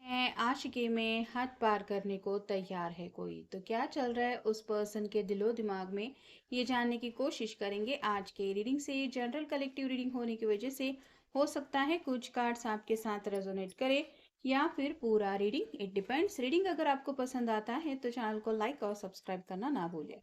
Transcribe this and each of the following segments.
है आशिकी में हद पार करने को तैयार है कोई। तो क्या चल रहा है उस पर्सन के दिलो दिमाग में, ये जानने की कोशिश करेंगे आज के रीडिंग से। जनरल कलेक्टिव रीडिंग होने की वजह से हो सकता है कुछ कार्ड्स आपके साथ रेजोनेट करे या फिर पूरा रीडिंग, इट डिपेंड्स। रीडिंग अगर आपको पसंद आता है तो चैनल को लाइक और सब्सक्राइब करना ना भूलें।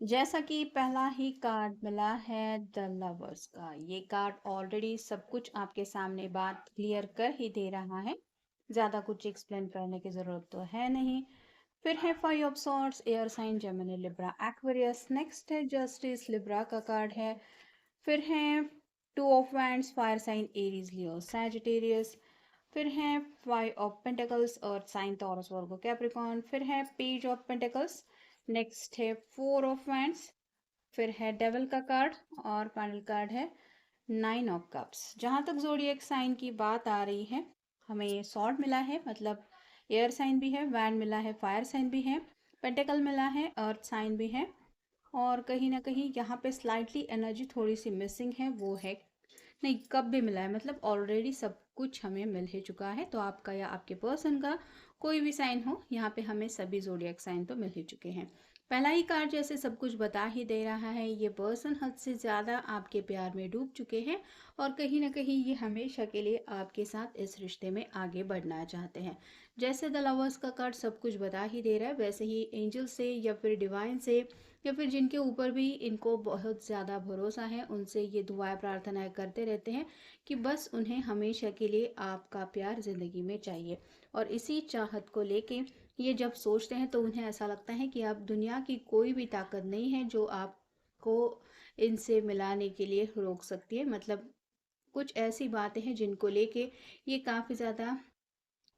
जैसा कि पहला ही कार्ड मिला है द लवर्स का, ये कार्ड ऑलरेडी सब कुछ आपके सामने बात क्लियर कर ही दे रहा है। ज्यादा कुछ एक्सप्लेन करने की जरूरत तो है नहीं। फिर है five of swords, air sign Gemini Libra Aquarius. Next है जस्टिस, लिब्रा का कार्ड है। फिर है two of wands, fire sign Aries Leo Sagittarius. फिर है five of pentacles, earth sign Taurus Virgo Capricorn. फिर है पेज ऑफ पेंटिकल्स। नेक्स्ट है फोर ऑफ वैंड्स। फिर है डेविल का कार्ड और फाइनल कार्ड है नाइन ऑफ कप्स। जहां तक जोडिएक साइन की बात आ रही है, हमें सॉर्ड मिला है, मतलब एयर साइन भी है, वैंड मिला है, फायर साइन भी है, पेंटिकल मिला है, अर्थ साइन भी है। और कहीं ना कहीं यहाँ पे स्लाइटली एनर्जी थोड़ी सी मिसिंग है, वो है नहीं, कब भी मिला है, मतलब ऑलरेडी सब कुछ हमें मिल ही चुका है। तो आपका या आपके पर्सन का कोई भी साइन हो, यहाँ पे हमें सभी जोडियक साइन तो मिल ही चुके हैं। पहला ही कार्ड जैसे सब कुछ बता ही दे रहा है, ये पर्सन हद से ज़्यादा आपके प्यार में डूब चुके हैं और कहीं ना कहीं ये हमेशा के लिए आपके साथ इस रिश्ते में आगे बढ़ना चाहते हैं। जैसे द लवर्स का कार्ड सब कुछ बता ही दे रहा है, वैसे ही एंजल से या फिर डिवाइन से या फिर जिनके ऊपर भी इनको बहुत ज़्यादा भरोसा है, उनसे ये दुआएं प्रार्थनाएं करते रहते हैं कि बस उन्हें हमेशा के लिए आपका प्यार ज़िंदगी में चाहिए। और इसी चाहत को लेके ये जब सोचते हैं तो उन्हें ऐसा लगता है कि आप दुनिया की कोई भी ताकत नहीं है जो आपको इनसे मिलाने के लिए रोक सकती है। मतलब कुछ ऐसी बातें हैं जिनको लेके ये काफ़ी ज़्यादा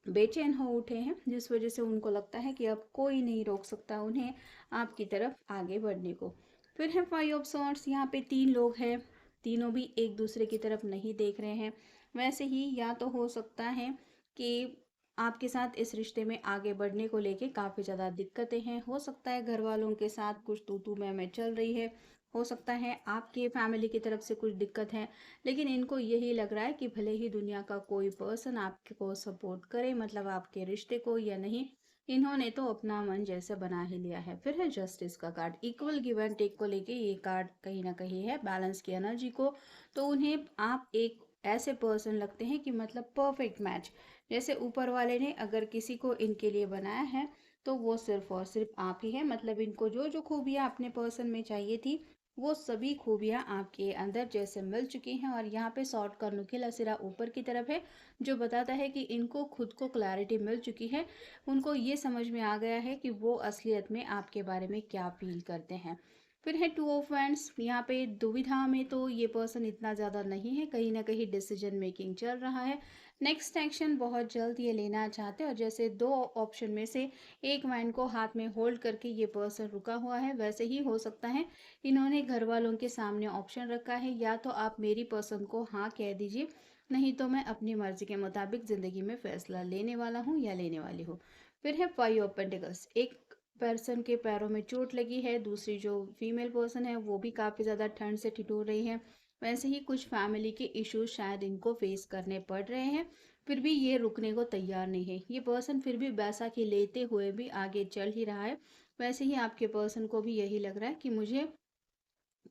बेचैन हो उठे हैं, जिस वजह से उनको लगता है कि अब कोई नहीं रोक सकता उन्हें आपकी तरफ आगे बढ़ने को। फिर है फाइव ऑफ सॉर्ड्स, यहाँ पे तीन लोग हैं, तीनों भी एक दूसरे की तरफ नहीं देख रहे हैं। वैसे ही या तो हो सकता है कि आपके साथ इस रिश्ते में आगे बढ़ने को लेके काफ़ी ज़्यादा दिक्कतें हैं, हो सकता है घर वालों के साथ कुछ तू तू मैं चल रही है, हो सकता है आपके फैमिली की तरफ से कुछ दिक्कत है। लेकिन इनको यही लग रहा है कि भले ही दुनिया का कोई पर्सन आपको सपोर्ट करे, मतलब आपके रिश्ते को या नहीं, इन्होंने तो अपना मन जैसे बना ही लिया है। फिर है जस्टिस का card, equal give and take को लेके ये कार्ड कहीं ना कहीं है बैलेंस की एनर्जी को। तो उन्हें आप एक ऐसे पर्सन लगते हैं कि मतलब परफेक्ट मैच। जैसे ऊपर वाले ने अगर किसी को इनके लिए बनाया है तो वो सिर्फ और सिर्फ आप ही है। मतलब इनको जो जो खूबियाँ अपने पर्सन में चाहिए थी, वो सभी खूबियाँ आपके अंदर जैसे मिल चुकी हैं। और यहाँ पे शॉर्ट का नुकीला सिरा ऊपर की तरफ है, जो बताता है कि इनको खुद को क्लैरिटी मिल चुकी है। उनको ये समझ में आ गया है कि वो असलियत में आपके बारे में क्या फील करते हैं। फिर है टू ऑफ वैंड्स, यहाँ पे दुविधा में तो ये पर्सन इतना ज़्यादा नहीं है, कहीं ना कहीं डिसीजन मेकिंग चल रहा है। नेक्स्ट एक्शन बहुत जल्द ये लेना चाहते हैं, और जैसे दो ऑप्शन में से एक वैंड को हाथ में होल्ड करके ये पर्सन रुका हुआ है, वैसे ही हो सकता है इन्होंने घर वालों के सामने ऑप्शन रखा है, या तो आप मेरी पसंद को हाँ कह दीजिए, नहीं तो मैं अपनी मर्जी के मुताबिक ज़िंदगी में फैसला लेने वाला हूँ या लेने वाली हूँ। फिर है फाइव ऑफ पेंटिकल्स, एक पर्सन के पैरों में चोट लगी है, दूसरी जो फीमेल पर्सन है वो भी काफ़ी ज़्यादा ठंड से ठिठुर रही है। वैसे ही कुछ फैमिली के इश्यूज शायद इनको फेस करने पड़ रहे हैं, फिर भी ये रुकने को तैयार नहीं है। ये पर्सन फिर भी बैसाखी लेते हुए भी आगे चल ही रहा है। वैसे ही आपके पर्सन को भी यही लग रहा है कि मुझे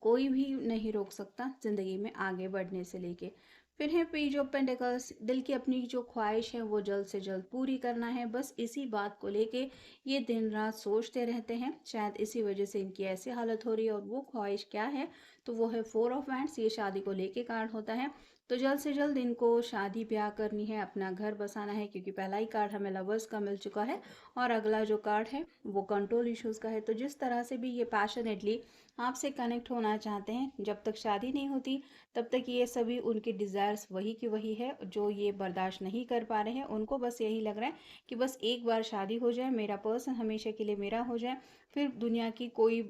कोई भी नहीं रोक सकता ज़िंदगी में आगे बढ़ने से लेके। फिर है पेज ऑफ पेंटिकल्स, दिल की अपनी जो ख्वाहिश है वो जल्द से जल्द पूरी करना है, बस इसी बात को लेके ये दिन रात सोचते रहते हैं। शायद इसी वजह से इनकी ऐसी हालत हो रही है। और वो ख्वाहिश क्या है, तो वो है फोर ऑफ हैंड्स। ये शादी को लेके कार्ड होता है। तो जल्द से जल्द इनको शादी ब्याह करनी है, अपना घर बसाना है, क्योंकि पहला ही कार्ड हमें लवर्स का मिल चुका है और अगला जो कार्ड है वो कंट्रोल इश्यूज का है। तो जिस तरह से भी ये पैशनेटली आपसे कनेक्ट होना चाहते हैं, जब तक शादी नहीं होती तब तक ये सभी उनके डिज़ायर्स वही की वही है जो ये बर्दाश्त नहीं कर पा रहे हैं। उनको बस यही लग रहा है कि बस एक बार शादी हो जाए, मेरा पर्सन हमेशा के लिए मेरा हो जाए, फिर दुनिया की कोई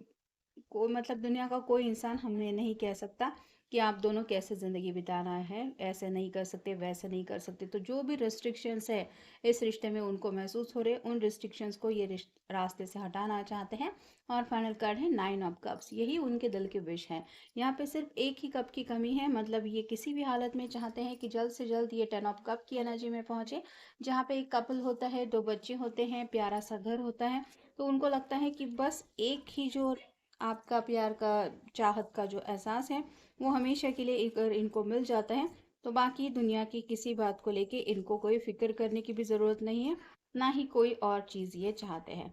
मतलब दुनिया का कोई इंसान हमें नहीं कह सकता कि आप दोनों कैसे ज़िंदगी बिताना है, ऐसे नहीं कर सकते, वैसे नहीं कर सकते। तो जो भी रिस्ट्रिक्शंस है इस रिश्ते में उनको महसूस हो रहे, उन रिस्ट्रिक्शंस को ये रास्ते से हटाना चाहते हैं। और फाइनल कार्ड है नाइन ऑफ कप्स, यही उनके दिल की विश है। यहाँ पे सिर्फ एक ही कप की कमी है, मतलब ये किसी भी हालत में चाहते हैं कि जल्द से जल्द ये टेन ऑफ कप की एनर्जी में पहुंचे, जहाँ पे एक कपल होता है, दो बच्चे होते हैं, प्यारा सा घर होता है। तो उनको लगता है कि बस एक ही जो आपका प्यार का चाहत का जो एहसास है वो हमेशा के लिए अगर इनको मिल जाता है, तो बाकी दुनिया की किसी बात को लेके इनको कोई फिक्र करने की भी ज़रूरत नहीं है, ना ही कोई और चीज़ ये चाहते हैं।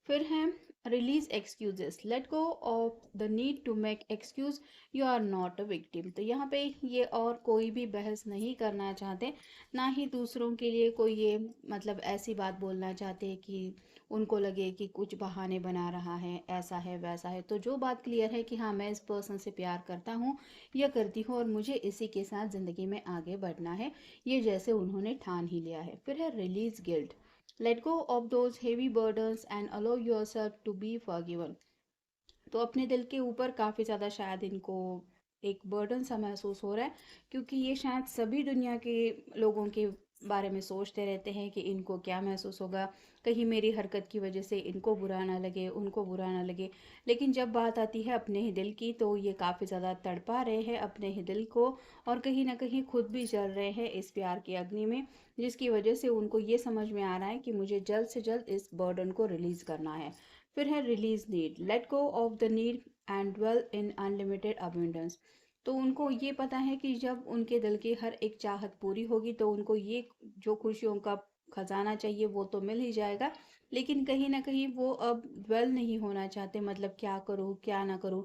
फिर है release excuses, let go of the need to make excuse, you are not a victim. तो यहाँ पे ये और कोई भी बहस नहीं करना चाहते, ना ही दूसरों के लिए कोई ये मतलब ऐसी बात बोलना चाहते कि उनको लगे कि कुछ बहाने बना रहा है, ऐसा है वैसा है। तो जो बात क्लियर है कि हाँ मैं इस पर्सन से प्यार करता हूँ या करती हूँ और मुझे इसी के साथ ज़िंदगी में आगे बढ़ना है, ये जैसे उन्होंने ठान ही लिया है। फिर है release guilt, let go of those heavy burdens and allow yourself to be forgiven. तो अपने दिल के ऊपर काफ़ी ज़्यादा शायद इनको एक बर्डन सा महसूस हो रहा है, क्योंकि ये शायद सभी दुनिया के लोगों के बारे में सोचते रहते हैं कि इनको क्या महसूस होगा, कहीं मेरी हरकत की वजह से इनको बुरा ना लगे, उनको बुरा ना लगे। लेकिन जब बात आती है अपने ही दिल की, तो ये काफ़ी ज़्यादा तड़पा रहे हैं अपने ही दिल को, और कहीं ना कहीं खुद भी जल रहे हैं इस प्यार की अग्नि में, जिसकी वजह से उनको ये समझ में आ रहा है कि मुझे जल्द से जल्द इस बर्डन को रिलीज़ करना है। फिर है release need, let go of the need and dwell in unlimited abundance. तो उनको ये पता है कि जब उनके दिल की हर एक चाहत पूरी होगी तो उनको ये जो खुशियों का खजाना चाहिए वो तो मिल ही जाएगा, लेकिन कहीं ना कहीं वो अब ड्वेल नहीं होना चाहते, मतलब क्या करूँ क्या ना करूँ,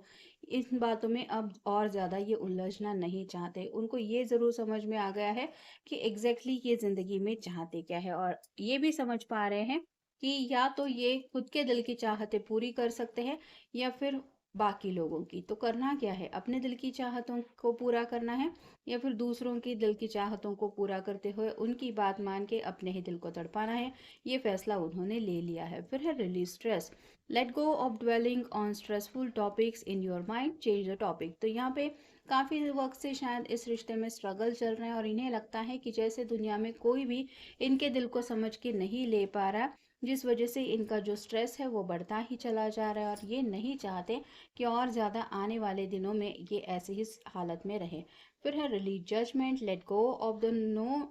इन बातों में अब और ज़्यादा ये उलझना नहीं चाहते। उनको ये ज़रूर समझ में आ गया है कि एग्जैक्टली ये ज़िंदगी में चाहते क्या है, और ये भी समझ पा रहे हैं कि या तो ये खुद के दिल की चाहतें पूरी कर सकते हैं या फिर बाकी लोगों की। तो करना क्या है, अपने दिल की चाहतों को पूरा करना है या फिर दूसरों की दिल की चाहतों को पूरा करते हुए उनकी बात मान के अपने ही दिल को तड़पाना है। ये फैसला उन्होंने ले लिया है। फिर है release stress, late go of dwelling on stressful topics in your mind, change the topic. तो यहाँ पे काफ़ी वक्त से शायद इस रिश्ते में स्ट्रगल चल रहे हैं और इन्हें लगता है कि जैसे दुनिया में कोई भी इनके दिल को समझ के नहीं ले पा रहा, जिस वजह से इनका जो स्ट्रेस है वो बढ़ता ही चला जा रहा है, और ये नहीं चाहते कि और ज़्यादा आने वाले दिनों में ये ऐसी ही हालत में रहे। फिर है release judgement, let go of the know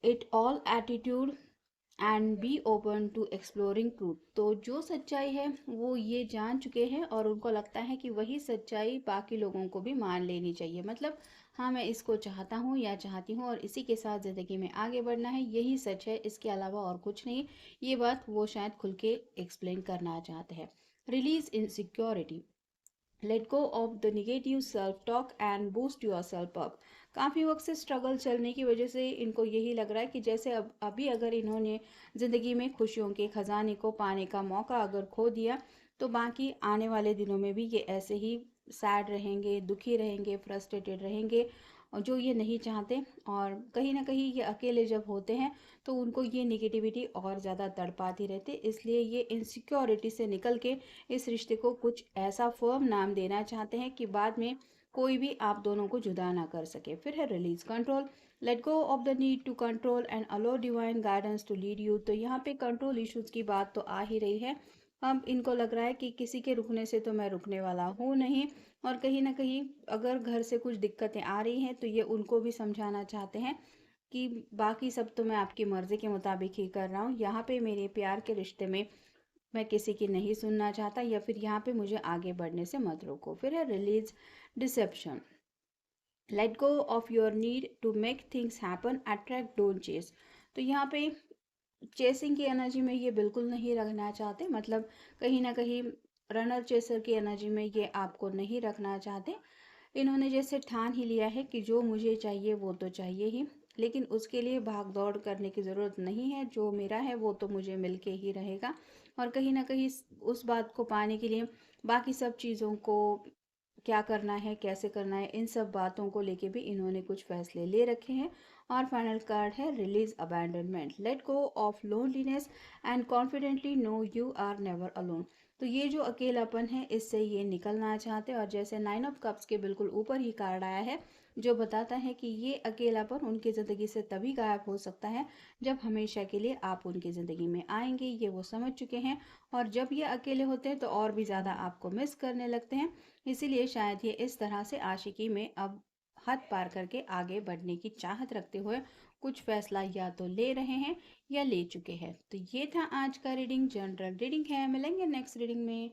it all attitude and be open to exploring truth. तो जो सच्चाई है वो ये जान चुके हैं और उनको लगता है कि वही सच्चाई बाकी लोगों को भी मान लेनी चाहिए, मतलब हाँ मैं इसको चाहता हूँ या चाहती हूँ और इसी के साथ ज़िंदगी में आगे बढ़ना है, यही सच है, इसके अलावा और कुछ नहीं। ये बात वो शायद खुल के एक्सप्लेन करना चाहते हैं। Release insecurity, late go of the negative self talk and boost your self up. काफ़ी वक्त से स्ट्रगल चलने की वजह से इनको यही लग रहा है कि जैसे अब अभी अगर इन्होंने ज़िंदगी में खुशियों के खजाने को पाने का मौका अगर खो दिया, तो बाकी आने वाले दिनों में भी ये ऐसे ही सैड रहेंगे, दुखी रहेंगे, फ्रस्ट्रेटेड रहेंगे, और जो ये नहीं चाहते। और कहीं ना कहीं ये अकेले जब होते हैं तो उनको ये निगेटिविटी और ज़्यादा तड़पाती रहती है, इसलिए ये इनसिक्योरिटी से निकल के इस रिश्ते को कुछ ऐसा फर्म नाम देना चाहते हैं कि बाद में कोई भी आप दोनों को जुदा ना कर सके। फिर है release control, let go of the need to control and allow divine guidance to lead you. तो यहाँ पे कंट्रोल इश्यूज की बात तो आ ही रही है। अब इनको लग रहा है कि किसी के रुकने से तो मैं रुकने वाला हूँ नहीं, और कहीं न कहीं अगर घर से कुछ दिक्कतें आ रही हैं तो ये उनको भी समझाना चाहते हैं कि बाकी सब तो मैं आपकी मर्ज़ी के मुताबिक ही कर रहा हूँ, यहाँ पे मेरे प्यार के रिश्ते में मैं किसी की नहीं सुनना चाहता, या फिर यहाँ पे मुझे आगे बढ़ने से मत रोको। फिर है release deception. Let go of your need to make things happen, attract don't chase. तो यहाँ पे चेसिंग की एनर्जी में ये बिल्कुल नहीं रखना चाहते, मतलब कहीं ना कहीं रनर चेसर की एनर्जी में ये आपको नहीं रखना चाहते। इन्होंने जैसे ठान ही लिया है कि जो मुझे चाहिए वो तो चाहिए ही, लेकिन उसके लिए भाग दौड़ करने की ज़रूरत नहीं है, जो मेरा है वो तो मुझे मिलके ही रहेगा। और कहीं ना कहीं उस बात को पाने के लिए बाकी सब चीज़ों को क्या करना है, कैसे करना है, इन सब बातों को लेके भी इन्होंने कुछ फैसले ले रखे हैं। और फाइनल कार्ड है release abandonment. Let go of loneliness and confidently know you are never alone. तो ये जो अकेलापन है इससे ये निकलना चाहते हैं। और जैसे 9 ऑफ कप्स के बिल्कुल ऊपर ही कार्ड आया है जो बताता है कि ये अकेलापन उनकी ज़िंदगी से तभी गायब हो सकता है जब हमेशा के लिए आप उनकी ज़िंदगी में आएंगे, ये वो समझ चुके हैं। और जब ये अकेले होते हैं तो और भी ज़्यादा आपको मिस करने लगते हैं। इसीलिए शायद ये इस तरह से आशिकी में अब हद पार करके आगे बढ़ने की चाहत रखते हुए कुछ फैसला या तो ले रहे हैं या ले चुके हैं। तो ये था आज का रीडिंग, जनरल रीडिंग है। मिलेंगे नेक्स्ट रीडिंग में।